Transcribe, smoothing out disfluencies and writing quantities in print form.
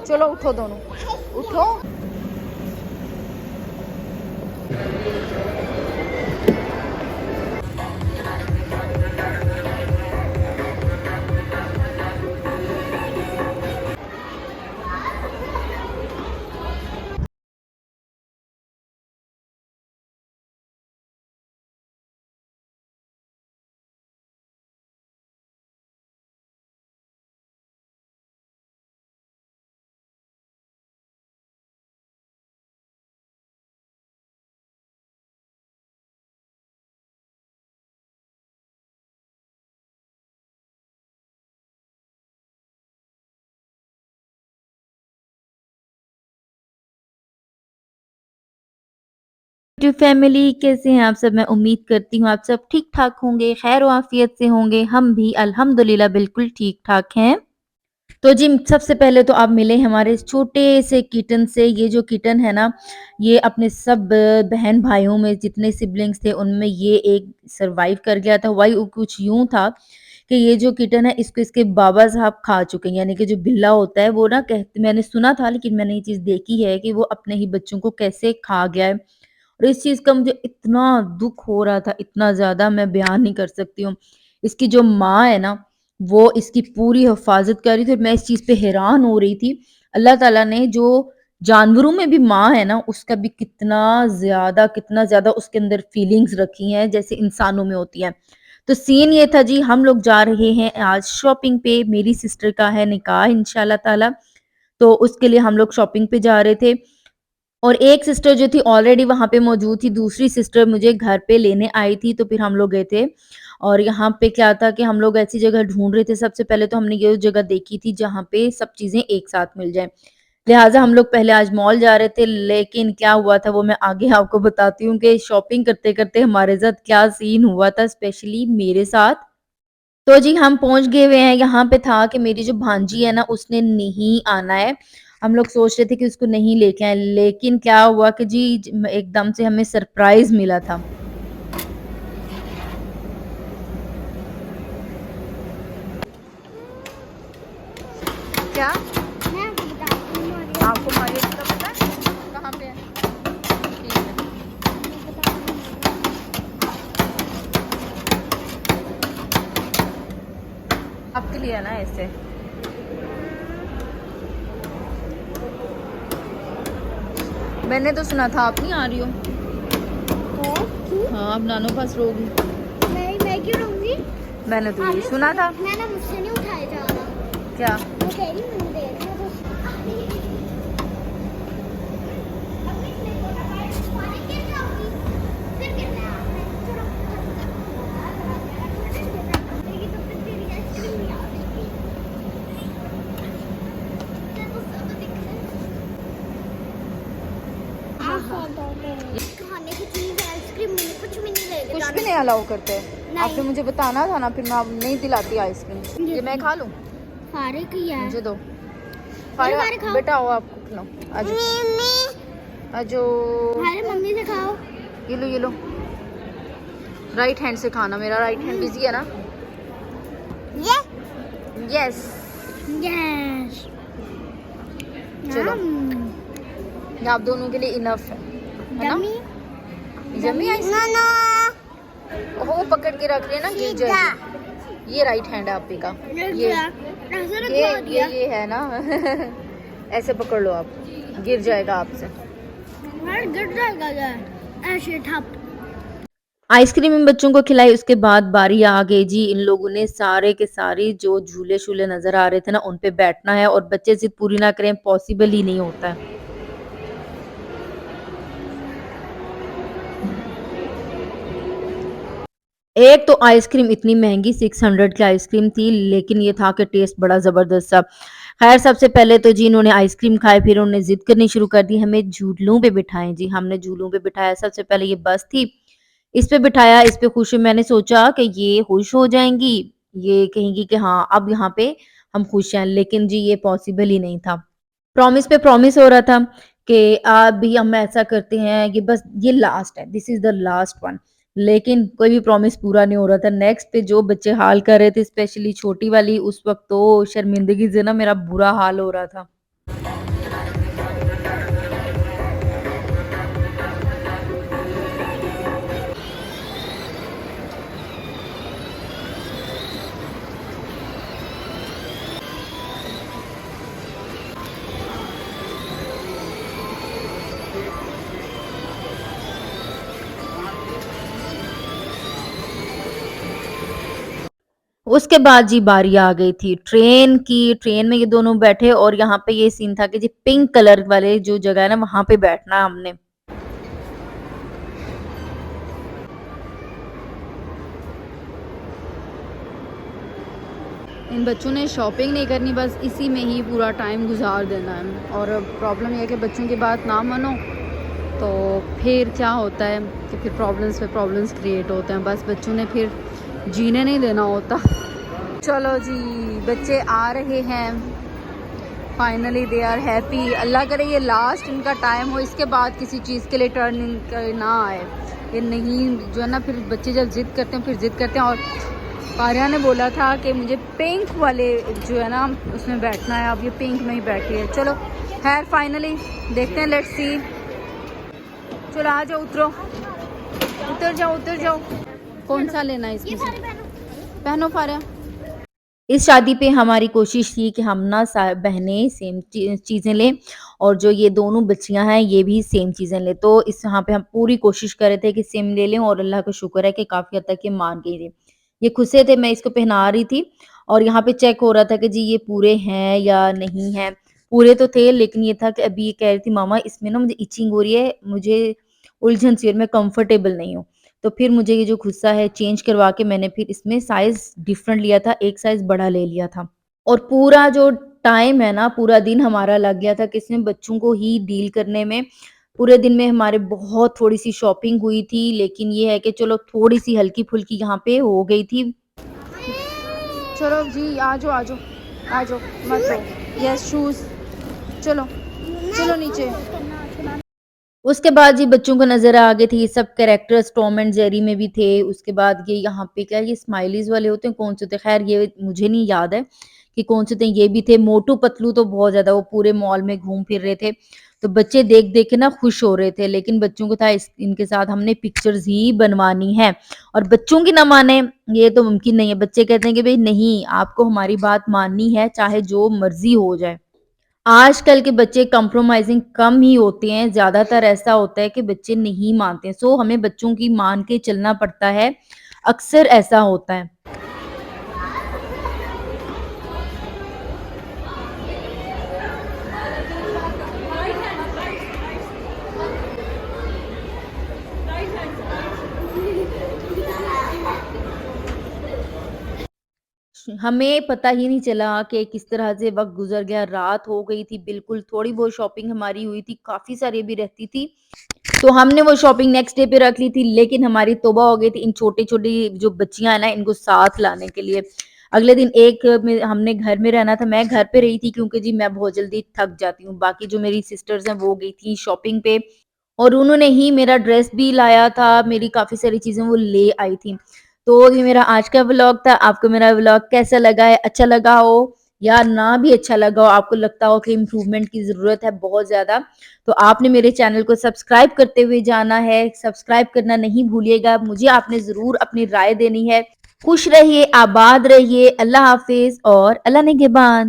चलो उठो दोनों, उठो। टू फैमिली, कैसे हैं आप सब? मैं उम्मीद करती हूँ आप सब ठीक-ठाक होंगे, खैर व आफ़ियत से होंगे। हम भी अल्हम्दुलिल्लाह बिल्कुल ठीक-ठाक हैं। तो जी, सबसे पहले तो आप मिले हमारे इस छोटे से किटन से। ये जो किटन है ना, ये अपने सब बहन-भाइयों में जितने सिब्लिंग्स थे, उनमें ये एक सर्वाइव कर गया था। वही कुछ यूँ था कि ये जो किटन है, इसको इसके बाबा साहब खा चुके हैं। यानी कि जो बिल्ला होता है, वो ना कहते, मैंने सुना था लेकिन मैंने ये चीज़ देखी है कि वो अपने ही बच्चों को कैसे खा गया है। और इस चीज़ का मुझे इतना दुःख हो रहा था, इतना ज़्यादा मैं बयान नहीं कर सकती हूँ। इसकी जो माँ है ना, वो इसकी पूरी हिफ़ाज़त कर रही थी और मैं इस चीज़ पे हैरान हो रही थी। अल्लाह ताला ने जो जानवरों में भी माँ है ना, उसका भी कितना ज़्यादा उसके अंदर फीलिंग्स रखी हैं, जैसे इंसानों में होती हैं। तो सीन ये था जी, हम लोग जा रहे हैं आज शॉपिंग पे। मेरी सिस्टर का है निकाह इंशाअल्लाह ताला, तो उसके लिए हम लोग शॉपिंग पे जा रहे थे। और एक सिस्टर जो थी ऑलरेडी वहाँ पे मौजूद थी, दूसरी सिस्टर मुझे घर पे लेने आई थी, तो फिर हम लोग गए थे। और यहाँ पे क्या था कि हम लोग ऐसी जगह ढूँढ रहे थे, सबसे पहले तो हमने ये जगह देखी थी जहाँ पे सब चीज़ें एक साथ मिल जाएँ। लिहाज़ा हम लोग पहले आज मॉल जा रहे थे, लेकिन क्या हुआ था वो मैं आगे आपको बताती हूँ कि शॉपिंग करते-करते हमारे साथ क्या सीन हुआ था, स्पेशली मेरे साथ। तो जी, हम पहुँच गए हुए हैं, यहाँ पे था कि मेरी जो भांजी है ना, उसने नहीं आना है। हम लोग सोच रहे थे कि उसको नहीं लेके आएँ, लेकिन क्या हुआ कि जी एकदम से हमें सरप्राइज़ मिला था। क्या? मैं आपको बताती हूँ और आपको हमारी का पता है? कहाँ पे है? ठीक है। मैं बताती आपके लिए है ना ऐसे? मैंने तो सुना था आप नहीं आ रही हो। हूँ। और क्यों? हाँ, अब नानो पास रहोगी। मैं क्यों रहूँगी? मैंने तो यही आपने सुना था। मैंने मुझसे नहीं उठाया जा रहा। क्या? वो कह रही मुझे दे दो तो अभी नहीं बोला भाई, पानी गिर जाऊंगी। फिर गिरना है आपने। चलो। लेकिन तो फिर तेरी आइसक्रीम नहीं आ रही। तेरे को सब दिख रहा है। खाने की चीज आइसक्रीम कुछ भी नहीं लेके कुछ जाना। भी नहीं अलाउ करते? नहीं। आपने मुझे बताना था ना, फिर मैं अब नहीं दिलाती आइसक्रीम। ये मैं खा लूँ? फारे की है। मुझे दो। फारे फारे खाओ। बेटा आओ, आपको खिलाओ। आजो आजो। फारे मम्मी से खाओ। ये लो। राइट हैंड से खाना, मेरा राइट हैंड बिजी है ना। ये यस। यस। चलो, ये आप दोनों के लिए इनफ है ना? Yummy ice cream. नो ओह, पकड़ के रख रहे हैं ना, गिर जाएगी। ये राइट हैंड है आपी का। ये है ना। ऐसे पकड़ लो आप, गिर जाएगा आपसे। गिर जाएगा ऐसे ठप। आइसक्रीम इन बच्चों को खिलाई, उसके बाद बारी आ गई जी, इन लोगों ने सारे के सारे जो झूले-शूले नज़र आ रहे थे ना, उन पे बैठना है और बच्चे ज़िद पूरी ना करें, पॉसिबल ही नहीं होता है। एक तो आइसक्रीम इतनी महँगी 600 की आइसक्रीम थी, लेकिन ये था कि टेस्ट बड़ा ज़बरदस्त था। ख़ैर सबसे पहले तो जी इन्होंने आइसक्रीम खाए, फिर उन्होंने ज़िद करनी शुरू कर दी, हमें झूलों पे बिठाएँ जी, हमने झूलों पे बिठाया। सबसे पहले ये बस थी, इस पे बिठाया, इस पे खुश मैंने सोचा कि ये खुश हो जाएँगी, ये कहेंगी कि हाँ, अब यहाँ पे हम खुश हैं, लेकिन जी ये पॉसिबल ही नहीं था। प्रॉमिस पे प्रॉमिस हो रहा था कि अभी हम ऐसा करते हैं, ये बस ये लास्ट है, this is the last one. लेकिन कोई भी प्रॉमिस पूरा नहीं हो रहा था। नेक्स्ट पे जो बच्चे हाल कर रहे थे, स्पेशली छोटी वाली, उस वक़्त तो शर्मिंदगी से ना मेरा बुरा हाल हो रहा था। उसके बाद जी बारी आ गई थी ट्रेन की। ट्रेन में ये दोनों बैठे और यहाँ पे ये सीन था कि जी पिंक कलर वाले जो जगह है ना वहाँ पे बैठना हमने। इन बच्चों ने शॉपिंग नहीं करनी, बस इसी में ही पूरा टाइम गुजार देना है। और प्रॉब्लम यह है कि बच्चों की बात ना मानो तो फिर क्या होता है कि फिर प्रॉब्लम्स पे प्रॉब्लम्स क्रिएट होते हैं। बस बच्चों ने फिर जीने नहीं देना होता। चलो जी बच्चे आ रहे हैं, फाइनली दे आर हैप्पी। अल्लाह करे ये लास्ट इनका टाइम हो, इसके बाद किसी चीज़ के लिए टर्निंग ना आए। ये नहीं जो है ना, फिर बच्चे जब ज़िद करते हैं फिर ज़िद करते हैं। और आर्या ने बोला था कि मुझे पिंक वाले जो है ना उसमें बैठना है, अब ये पिंक में ही बैठी है। चलो खैर फाइनली देखते हैं, लेट्स सी। चलो आ जाओ, उतरो, उतर जाओ उतर जाओ। कौन सा लेना है ये इसमें सारे से? पहनो। पहनो फारिया। इस शादी पे हमारी कोशिश थी कि हम ना बहनें सेम चीज़ें लें और जो ये दोनों बच्चियां हैं ये भी सेम चीज़ें लें। तो इस यहाँ पे हम पूरी कोशिश कर रहे थे कि सेम ले लें और अल्लाह का शुक्र है कि काफ़ी हद तक ये मान गई थी। ये खुद से थे, मैं इसको पहना रही थी और यहाँ पे चेक हो रहा था कि जी ये पूरे हैं या नहीं हैं। पूरे तो थे लेकिन ये था कि अभी ये कह रही थी मामा इसमें ना मुझे इचिंग हो रही है, मुझे उलझन सी और मैं कंफर्टेबल नहीं हूँ। तो फिर मुझे ये जो गुस्सा है चेंज करवा के मैंने फिर इसमें साइज़ डिफरेंट लिया था, एक साइज़ बड़ा ले लिया था। और पूरा जो टाइम है ना, पूरा दिन हमारा लग गया था कि इसमें बच्चों को ही डील करने में। पूरे दिन में हमारे बहुत थोड़ी-सी शॉपिंग हुई थी, लेकिन ये है कि चलो थोड़ी-सी हल्की-फुल्की यहाँ पे हो गई थी। चलो जी आ जाओ आ जाओ आ जाओ, मत रो। Yes shoes. चलो चलो नीचे। उसके बाद जी बच्चों को नज़र आ गए थे ये सब कैरेक्टर्स, टॉम एंड जेरी में भी थे। उसके बाद ये यहाँ पे क्या ये स्माइलीज़ वाले होते हैं, कौन से होते हैं? ख़ैर ये मुझे नहीं याद है कि कौन से थे, ये भी थे। मोटू पतलू तो बहुत ज़्यादा वो पूरे मॉल में घूम फिर रहे थे। तो बच्चे देख-देख के ना खुश हो रहे थे, लेकिन बच्चों को था इनके साथ हमने पिक्चर्स ही बनवानी है और बच्चों की ना माने ये तो मुमकिन नहीं है। बच्चे कहते हैं कि भई नहीं, आपको हमारी बात माननी है, चाहे जो मर्ज़ी हो जाए। आजकल के बच्चे कंप्रोमाइज़िंग कम ही होते हैं, ज़्यादातर ऐसा होता है कि बच्चे नहीं मानते हैं। सो हमें बच्चों की मान के चलना पड़ता है, अक्सर ऐसा होता है। हमें पता ही नहीं चला कि किस तरह से वक़्त गुज़र गया, रात हो गई थी बिल्कुल, थोड़ी बहुत शॉपिंग हमारी हुई थी, काफ़ी सारी अभी रहती थी। तो हमने वो शॉपिंग नेक्स्ट डे पे रख ली थी, लेकिन हमारी तौबा हो गई थी इन छोटी-छोटी जो बच्चियाँ हैं ना, इनको साथ लाने के लिए। अगले दिन एक में हमने घर में रहना था, मैं घर पे रही थी क्योंकि जी मैं बहुत जल्दी थक जाती हूँ। बाकी जो मेरी सिस्टर्स हैं वो गई थी शॉपिंग पे और उन्होंने ही मेरा ड्रेस भी लाया था, मेरी काफ़ी सारी चीज़ें वो ले आई थी। तो ये मेरा आज का व्लॉग था। आपको मेरा व्लॉग कैसा लगा है? अच्छा लगा हो या ना भी अच्छा लगा हो, आपको लगता हो कि इम्प्रूवमेंट की ज़रूरत है बहुत ज़्यादा, तो आपने मेरे चैनल को सब्सक्राइब करते हुए जाना है। सब्सक्राइब करना नहीं भूलिएगा। मुझे आपने ज़रूर अपनी राय देनी है। खुश रहिए, आबाद रहिए। अल्लाह हाफ़िज़ और अल्लाह निगहबान।